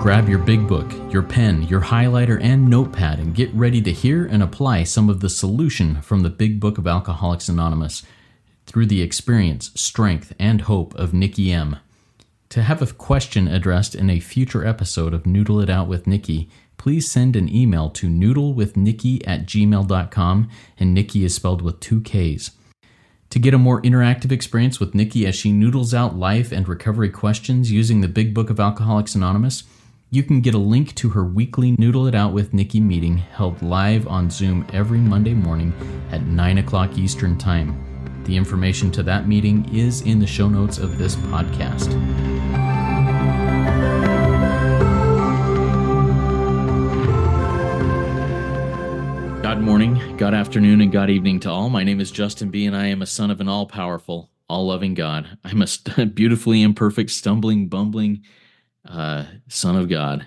Grab your big book, your pen, your highlighter, and notepad and get ready to hear and apply some of the solution from the Big Book of Alcoholics Anonymous through the experience, strength, and hope of Nikki M. To have a question addressed in a future episode of Noodle It Out with Nikki, please send an email to noodlewithnikki@gmail.com, and Nikki is spelled with 2 Ks. To get a more interactive experience with Nikki as she noodles out life and recovery questions using the Big Book of Alcoholics Anonymous, you can get a link to her weekly Noodle It Out with Nikki meeting held live on Zoom every Monday morning at 9 o'clock Eastern Time. The information to that meeting is in the show notes of this podcast. God morning, God afternoon, and God evening to all. My name is Justin B., and I am a son of an all-powerful, all-loving God. I'm a beautifully imperfect, stumbling, bumbling son of God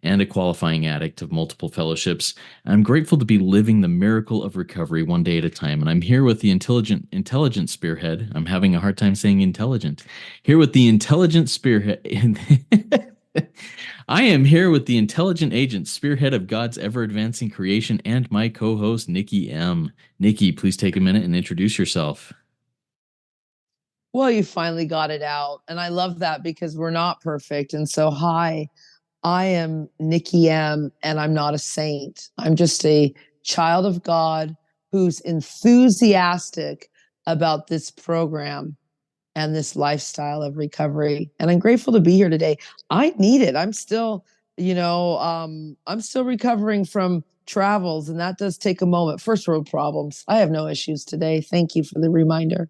and a qualifying addict of multiple fellowships. I'm grateful to be living the miracle of recovery one day at a time, and I'm here with the intelligent spearhead. I'm having a hard time saying intelligent. Here with the intelligent spearhead. I am here with the intelligent agent, spearhead of God's ever-advancing creation, and my co-host, Nikki M. Nikki, please take a minute and introduce yourself. Well, you finally got it out. And I love that because we're not perfect. And so, hi, I am Nikki M, and I'm not a saint. I'm just a child of God who's enthusiastic about this program and this lifestyle of recovery. And I'm grateful to be here today. I need it. I'm still, I'm still recovering from travels, and that does take a moment. First world problems. I have no issues today. Thank you for the reminder.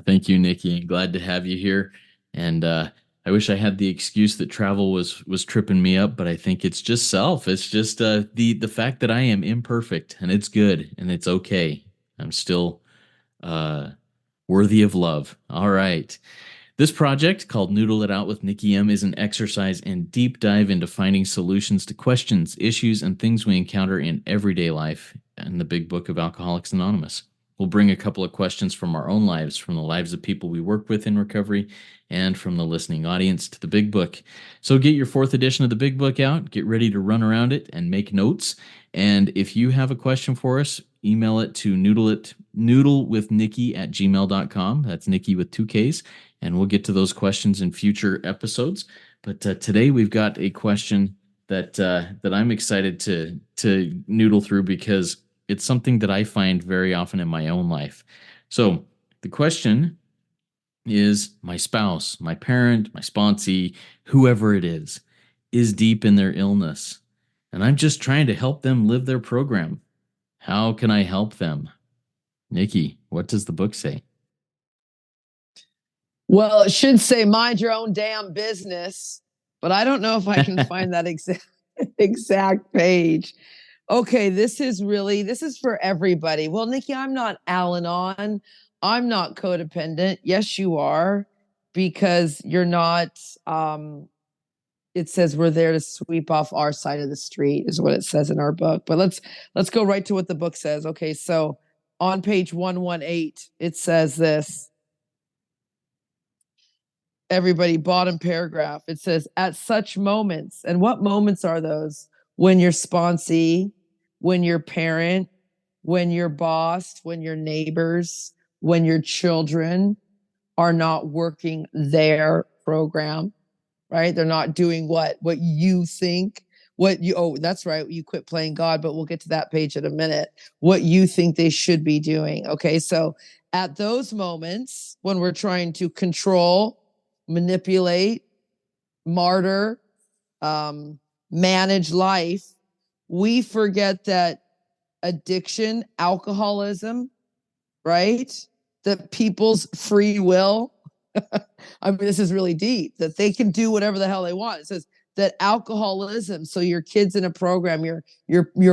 Thank you, Nikki. Glad to have you here. And I wish I had the excuse that travel was tripping me up, but I think it's just self. It's just the fact that I am imperfect, and it's good and it's okay. I'm still worthy of love. All right. This project, called Noodle It Out with Nikki M, is an exercise and deep dive into finding solutions to questions, issues, and things we encounter in everyday life in the Big Book of Alcoholics Anonymous. We'll bring a couple of questions from our own lives, from the lives of people we work with in recovery, and from the listening audience to the Big Book. So get your 4th edition of the Big Book out, get ready to run around it and make notes. And if you have a question for us, email it to noodlewithnikki@gmail.com. That's Nikki with 2 Ks. And we'll get to those questions in future episodes. But today we've got a question that I'm excited to noodle through because it's something that I find very often in my own life. So the question is, my spouse, my parent, my sponsee, whoever it is deep in their illness, and I'm just trying to help them live their program. How can I help them? Nikki, what does the book say? Well, it should say mind your own damn business, but I don't know if I can find that exact page. Okay, this is for everybody. Well, Nikki, I'm not Al-Anon. I'm not codependent. Yes, you are, because you're not. It says we're there to sweep off our side of the street, is what it says in our book. But let's go right to what the book says. Okay, so on page 118, it says this. Everybody, bottom paragraph. It says, at such moments, and what moments are those? When your sponsee, when your parent, when your boss, when your neighbors, when your children are not working their program, right? They're not doing what you think, that's right. You quit playing God, but we'll get to that page in a minute. What you think they should be doing. Okay. So at those moments when we're trying to control, manipulate, martyr, manage life, we forget that addiction, alcoholism, right? That people's free will. I mean, this is really deep, that they can do whatever the hell they want. It says that alcoholism. So your kid's in a program, your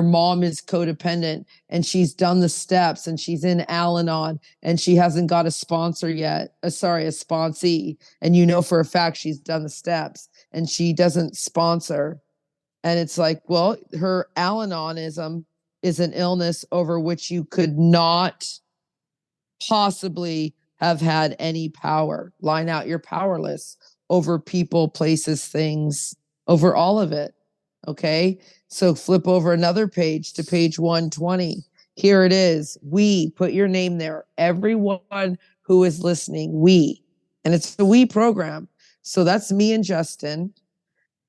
mom is codependent and she's done the steps and she's in Al-Anon and she hasn't got a sponsor yet. A sponsee. And you know for a fact she's done the steps and she doesn't sponsor. And it's like, well, her Al-Anonism is an illness over which you could not possibly have had any power. Line out, you're powerless over people, places, things, over all of it. Okay. So flip over another page to page 120. Here it is. We, put your name there. Everyone who is listening, we. And it's the we program. So that's me and Justin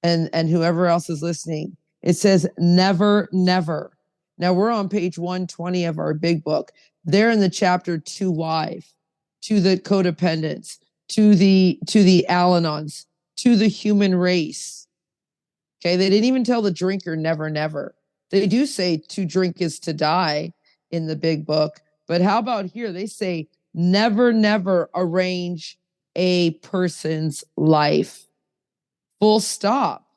and whoever else is listening. It says never, never. Now we're on page 120 of our big book. They're in the chapter to wife, to the codependents, to the Al-Anons, to the human race. Okay, they didn't even tell the drinker never, never. They do say to drink is to die in the big book. But how about here? They say never, never arrange a person's life. Full stop.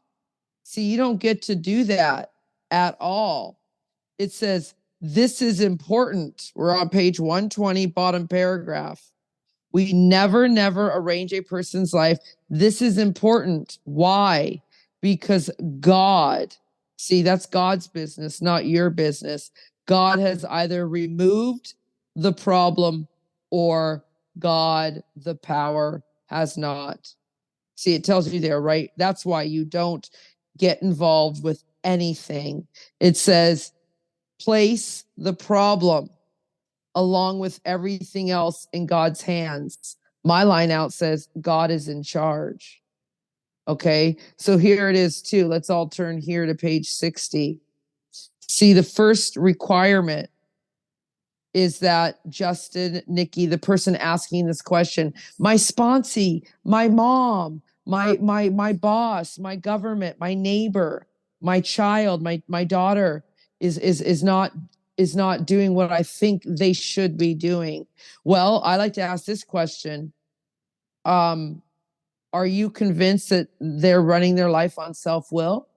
See, you don't get to do that at all. It says, this is important. We're on page 120, bottom paragraph. We never, never arrange a person's life. This is important. Why? Because God, see, that's God's business, not your business. God has either removed the problem or God, the power, has not. See, it tells you there, right? That's why you don't get involved with anything. It says, place the problem along with everything else in God's hands. My line out says, God is in charge. Okay, so here it is too. Let's all turn here to page 60. See, the first requirement is that Justin, Nikki, the person asking this question, my sponsee, my mom, my boss, my government, my neighbor, my child, my daughter is not doing what I think they should be doing. Well, I like to ask this question. Are you convinced that they're running their life on self-will?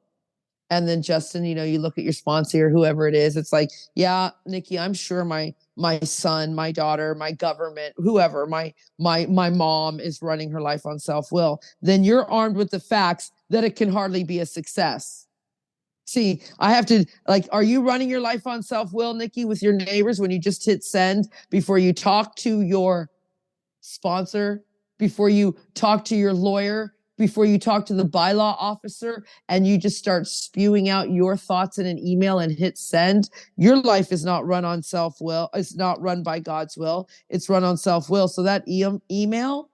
And then Justin, you look at your sponsor or whoever it is. It's like, yeah, Nikki, I'm sure my son, my daughter, my government, whoever, my mom is running her life on self-will. Then you're armed with the facts that it can hardly be a success. See, I have to, are you running your life on self-will, Nikki, with your neighbors when you just hit send before you talk to your sponsor, before you talk to your lawyer, before you talk to the bylaw officer, and you just start spewing out your thoughts in an email and hit send? Your life is not run on self-will. It's not run by God's will. It's run on self-will. So that email,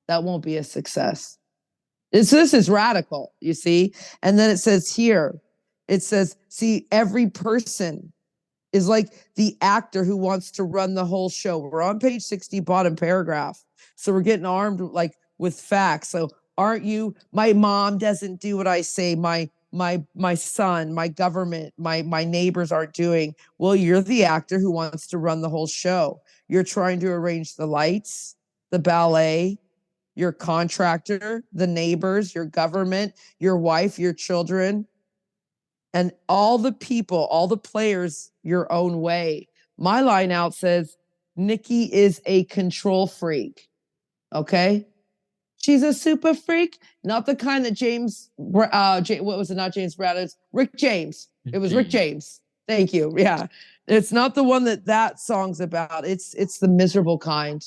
that won't be a success. This is radical, you see? And then it says here, it says, see, every person is like the actor who wants to run the whole show. We're on page 60, bottom paragraph. So we're getting armed with facts. So aren't you, my mom doesn't do what I say, my son, my government, my neighbors aren't doing. Well, you're the actor who wants to run the whole show. You're trying to arrange the lights, the ballet, your contractor, the neighbors, your government, your wife, your children, and all the people, all the players your own way. My line out says, Nikki is a control freak. Okay? She's a super freak, not the kind that what was it? Not James Brown. It's Rick James. It was Rick James. Thank you. Yeah. It's not the one that song's about. It's the miserable kind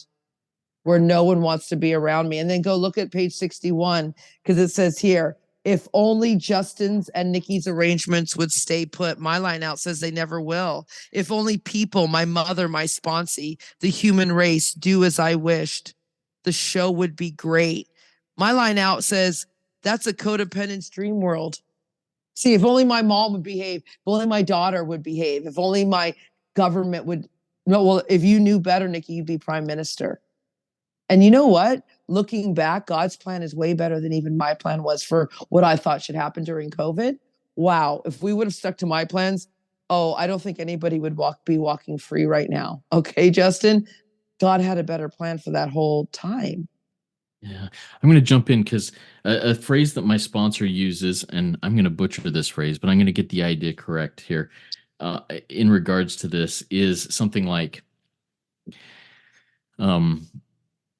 where no one wants to be around me. And then go look at page 61, because it says here, if only Justin's and Nikki's arrangements would stay put. My line out says they never will. If only people, my mother, my sponsee, the human race, do as I wished, the show would be great. My line out says that's a codependent's dream world. See, if only my mom would behave, if only my daughter would behave, if only my government would. No, well, if you knew better, Nikki, you'd be prime minister. And you know what? Looking back, God's plan is way better than even my plan was for what I thought should happen during COVID. Wow. If we would have stuck to my plans, I don't think anybody would be walking free right now. Okay, Justin? God had a better plan for that whole time. Yeah, I'm going to jump in because a phrase that my sponsor uses, and I'm going to butcher this phrase, but I'm going to get the idea correct here in regards to this, is something like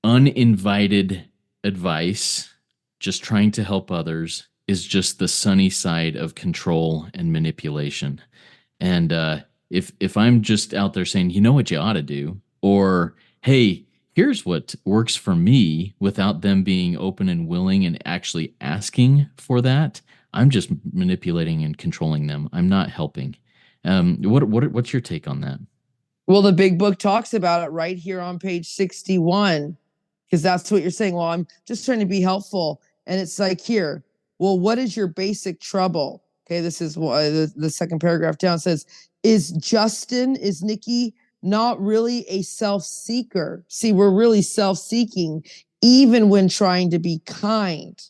uninvited advice, just trying to help others, is just the sunny side of control and manipulation. And if I'm just out there saying, you know what you ought to do, or hey, here's what works for me, without them being open and willing and actually asking for that, I'm just manipulating and controlling them. I'm not helping. What's your take on that? Well, the big book talks about it right here on page 61, because that's what you're saying. Well, I'm just trying to be helpful. And it's like, here, well, what is your basic trouble? Okay, this is the second paragraph down says, is Nikki not really a self-seeker? See, we're really self-seeking, even when trying to be kind.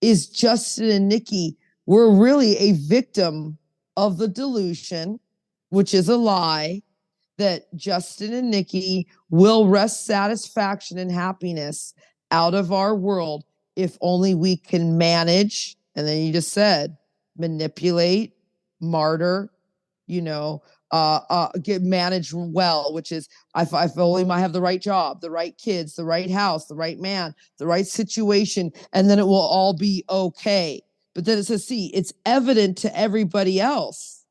Is Justin and Nikki, we're really a victim of the delusion, which is a lie, that Justin and Nikki will wrest satisfaction and happiness out of our world if only we can manage, and then you just said, manipulate, martyr, get managed well, which is if only I have the right job, the right kids, the right house, the right man, the right situation, and then it will all be okay. But then it says, see, it's evident to everybody else.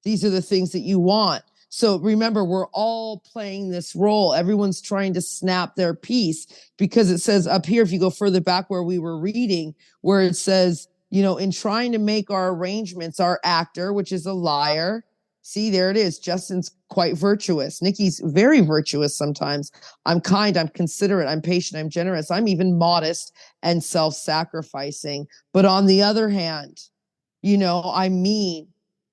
These are the things that you want. So remember, we're all playing this role. Everyone's trying to snap their piece, because it says up here, if you go further back where we were reading, where it says, in trying to make our arrangements, our actor, which is a liar. See, there it is. Justin's quite virtuous. Nikki's very virtuous sometimes. I'm kind, I'm considerate, I'm patient, I'm generous. I'm even modest and self-sacrificing. But on the other hand, I'm mean.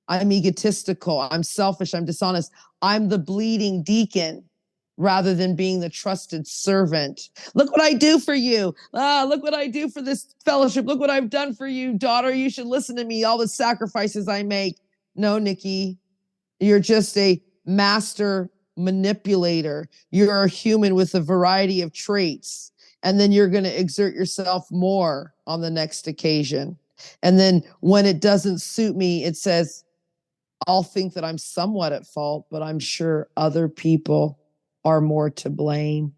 I'm egotistical. I'm selfish. I'm dishonest. I'm the bleeding deacon rather than being the trusted servant. Look what I do for you. Look what I do for this fellowship. Look what I've done for you, daughter. You should listen to me. All the sacrifices I make. No, Nikki, you're just a master manipulator. You're a human with a variety of traits. And then you're going to exert yourself more on the next occasion. And then when it doesn't suit me, it says, I'll think that I'm somewhat at fault, but I'm sure other people are more to blame.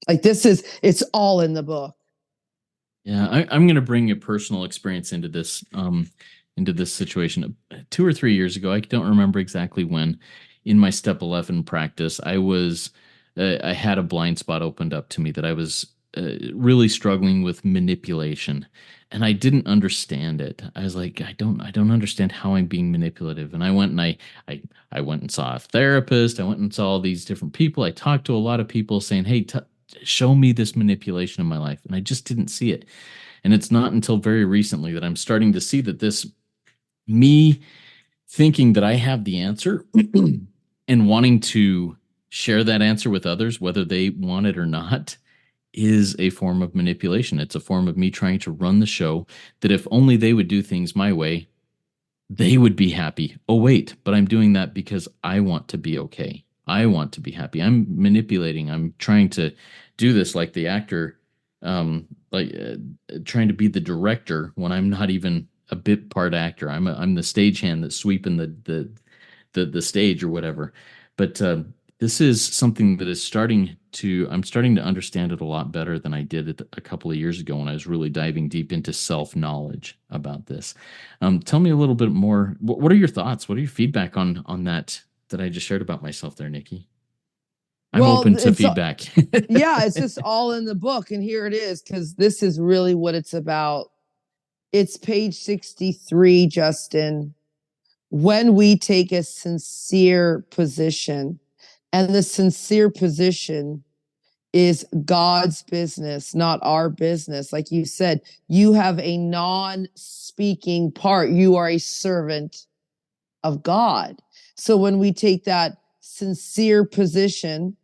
Like it's all in the book. Yeah, I'm going to bring a personal experience into this situation. 2 or 3 years ago, I don't remember exactly when, in my step 11 practice, I had a blind spot opened up to me that I was really struggling with manipulation, and I didn't understand it. I was like, I don't understand how I'm being manipulative. And I went and I went and saw a therapist. I went and saw all these different people. I talked to a lot of people saying, hey, show me this manipulation in my life. And I just didn't see it. And it's not until very recently that I'm starting to see that this, me thinking that I have the answer and wanting to share that answer with others, whether they want it or not, is a form of manipulation. It's a form of me trying to run the show, that if only they would do things my way, they would be happy. Oh, wait, but I'm doing that because I want to be okay. I want to be happy. I'm manipulating. I'm trying to do this like the actor, trying to be the director when I'm not even a bit part actor. I'm the stagehand that's sweeping the stage or whatever. But this is something that I'm starting to understand it a lot better than I did a couple of years ago when I was really diving deep into self-knowledge about this. Tell me a little bit more. What are your thoughts? What are your feedback on that I just shared about myself there, Nikki? I'm open to feedback. Yeah, it's just all in the book. And here it is, because this is really what it's about. It's page 63, Justin. When we take a sincere position, and the sincere position is God's business, not our business. Like you said, you have a non-speaking part. You are a servant of God. So when we take that sincere position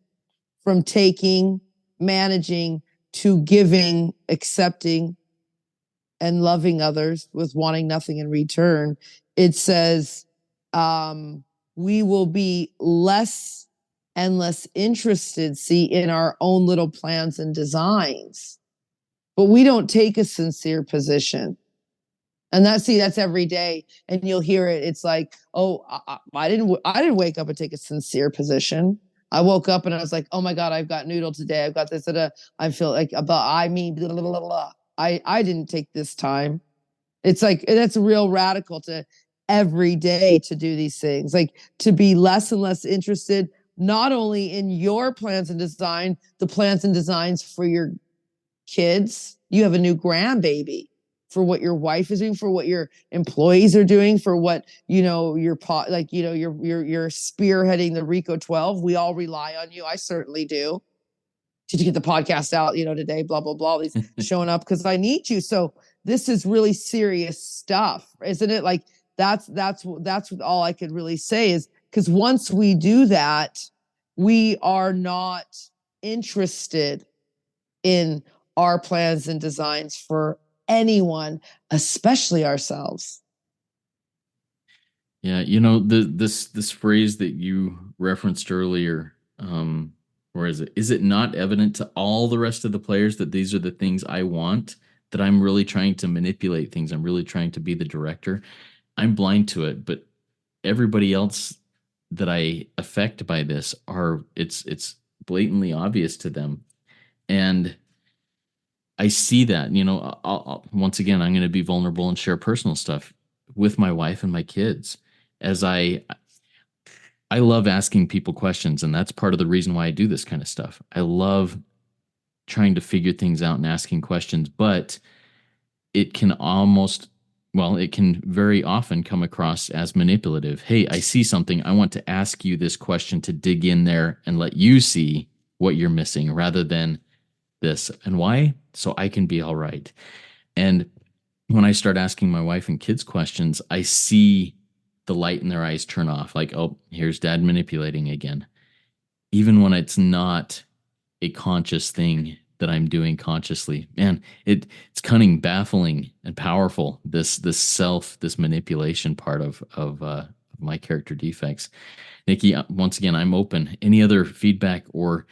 from taking, managing, to giving, accepting, and loving others with wanting nothing in return, it says we will be less and less interested, see, in our own little plans and designs. But we don't take a sincere position. And that's every day. And you'll hear it. It's like, oh, I didn't wake up and take a sincere position. I woke up and I was like, oh my God, I've got Noodle today. I've got this. I feel like blah, blah, blah. I didn't take this time. It's like, that's real radical to every day to do these things, like to be less and less interested, not only in your plans and design, the plans and designs for your kids. You have a new grandbaby. for what your wife is doing, for what your employees are doing, for what, your you're spearheading the Rico 12. We all rely on you. I certainly do. Did you get the podcast out, today, blah, blah, blah, these showing up because I need you. So this is really serious stuff, isn't it? Like that's all I could really say is because once we do that, we are not interested in our plans and designs for anyone, especially ourselves. Yeah, this phrase that you referenced earlier, or is it not evident to all the rest of the players that these are the things I want, that I'm really trying to manipulate things, I'm really trying to be the director? I'm blind to it, but everybody else that I affect by this it's blatantly obvious to them. And I see that, once again, I'm going to be vulnerable and share personal stuff with my wife and my kids as I love asking people questions, and that's part of the reason why I do this kind of stuff. I love trying to figure things out and asking questions, but it can it can very often come across as manipulative. Hey, I see something. I want to ask you this question to dig in there and let you see what you're missing rather than this. And why? So I can be all right. And when I start asking my wife and kids questions, I see the light in their eyes turn off. Like, oh, here's dad manipulating again. Even when it's not a conscious thing that I'm doing consciously. Man, it's cunning, baffling, and powerful. This manipulation part of my character defects. Nikki, once again, I'm open. Any other feedback or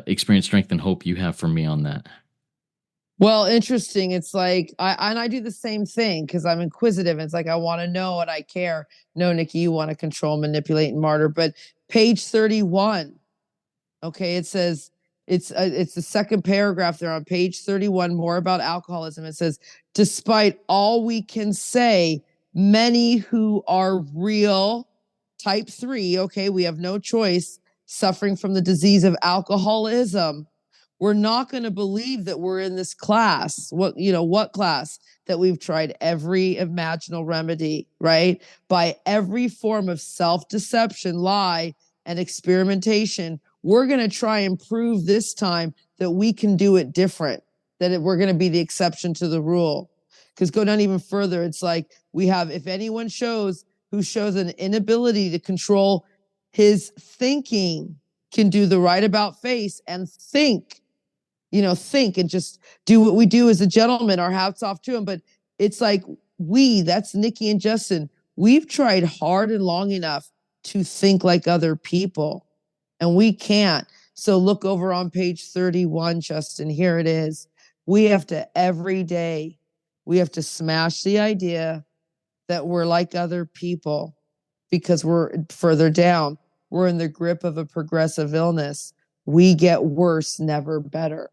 experience, strength, and hope you have for me on that? Well, interesting. It's like I do the same thing because I'm inquisitive. It's like I want to know and I care. No, Nikki, you want to control, manipulate, and martyr. But page 31, okay, it says it's the second paragraph there on page 31, more about alcoholism. It says, despite all we can say, many who are real type 3, okay, we have no choice, suffering from the disease of alcoholism, we're not going to believe that we're in this class. What class? That we've tried every imaginable remedy, right? By every form of self-deception, lie, and experimentation. We're going to try and prove this time that we can do it different, that we're going to be the exception to the rule. Because go down even further, it's like we have, if anyone shows an inability to control his thinking, can do the right about face and think and just do what we do as a gentleman. Our hats off to him. But it's like that's Nikki and Justin. We've tried hard and long enough to think like other people, and we can't. So look over on page 31, Justin. Here it is. We have to every day, we have to smash the idea that we're like other people because we're further down. We're in the grip of a progressive illness. We get worse, never better.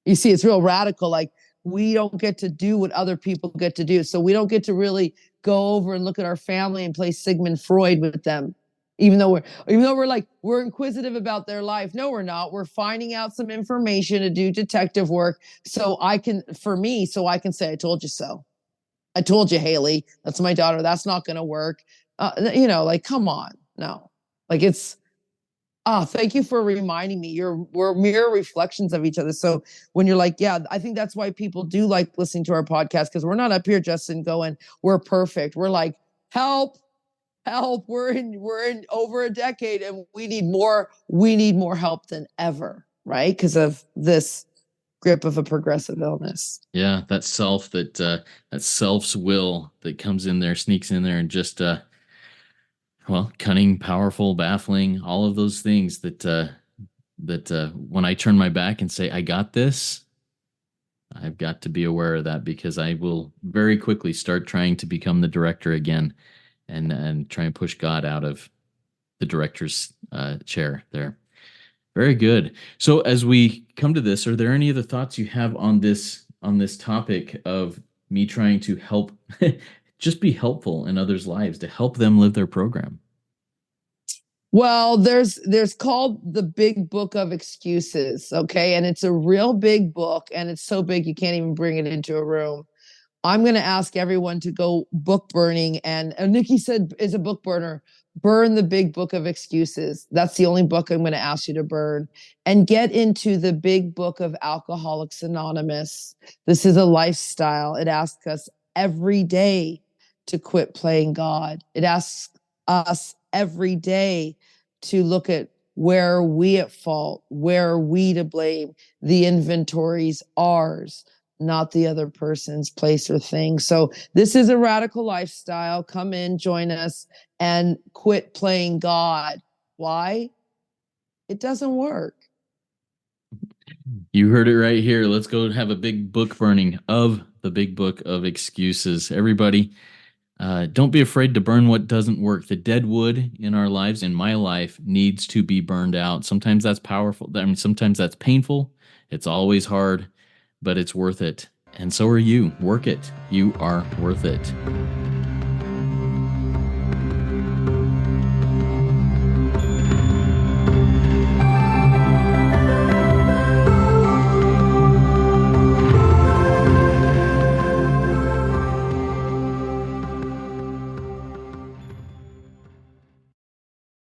You see, it's real radical. Like we don't get to do what other people get to do. So we don't get to really go over and look at our family and play Sigmund Freud with them. Even though we're inquisitive about their life. No, we're not. We're finding out some information to do detective work. So I can say, I told you so. I told you, Haley, that's my daughter. That's not going to work. Come on. No, thank you for reminding me. We're mirror reflections of each other. So when you're like, yeah, I think that's why people do like listening to our podcast, because we're not up here, Justin, going, we're perfect. We're like, help. We're in over a decade and we need more help than ever, right? Because of this grip of a progressive illness. Yeah, that self's will that comes in there, sneaks in there, and just cunning, powerful, baffling, all of those things that when I turn my back and say I got this, I've got to be aware of that, because I will very quickly start trying to become the director again, and try and push God out of the director's chair there. Very good. So as we come to this, are there any other thoughts you have on this topic of me trying to help just be helpful in others' lives, to help them live their program? Well, there's called the Big Book of Excuses, okay? And it's a real big book, and it's so big you can't even bring it into a room. I'm going to ask everyone to go book burning. And Nikki said, is a book burner. Burn the big book of excuses. That's the only book I'm going to ask you to burn. And get into the big book of Alcoholics Anonymous. This is a lifestyle. It asks us every day to quit playing God. It asks us every day to look at where are we at fault? Where are we to blame? The inventory's ours, not the other person's place or thing. So this is a radical lifestyle. Come in, join us, and quit playing God. Why? It doesn't work. You heard it right here. Let's go have a big book burning of the big book of excuses. Everybody, don't be afraid to burn what doesn't work. The dead wood in our lives, in my life, needs to be burned out. Sometimes that's powerful. I mean, sometimes that's painful. It's always hard, but it's worth it. And so are you. Work it. You are worth it.